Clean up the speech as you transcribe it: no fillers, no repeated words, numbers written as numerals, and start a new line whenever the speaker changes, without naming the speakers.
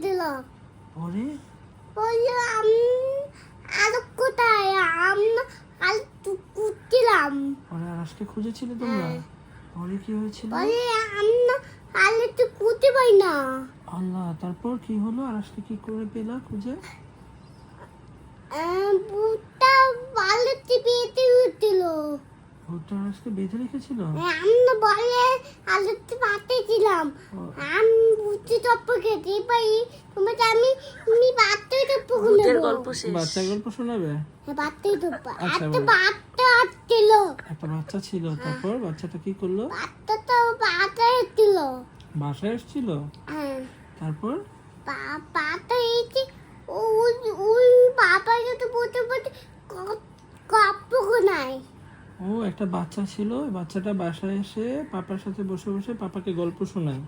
দিল।
পরে
বললো আলো কোথায়? আলো কুটছিলাম।
পরে আরাসকে খুঁজেছিলে তোমরা?
হ্যাঁ।
পরে কি হয়েছিল?
বলে আলো তো কুটতে পাই না।
আল্লাহ, তারপর কি হলো? আরাসকে কি করে পেলা খুঁজে?
ভূতটা আলোতে বেঁধে উঠছিল।
ভূতটা আরাসকে বেঁধে রেখেছিল?
আমি বলে আলোতে পাঠিয়েছিলাম।
ও,
আমি ভূতি তপ্প খেতে পাই। তোমাকে আমি বাচ্চাই তপ্প
ভূতের
নেবো।
গল্প শেষ।
বাচ্চা গল্প শোনাবে?
বাচ্চাই তপ্প।
আচ্ছা,
একটা
বলো।
বাচ্চা আসছিল।
একটা বাচ্চা ছিল, তারপর বাচ্চাটা কি করলো?
বাচ্চাটা বাচ্চা এসেছিল।
বাসায় এসেছিল?
হ্যাঁ,
তারপর
বাচ্চা এসে ওই বাবার সাথে বলতে বলতে গপ্প নাই।
ও, একটা বাচ্চা ছিল, ওই বাচ্চাটা বাসায় এসে পাপার সাথে বসে বসে পাপাকে গল্প শোনায়।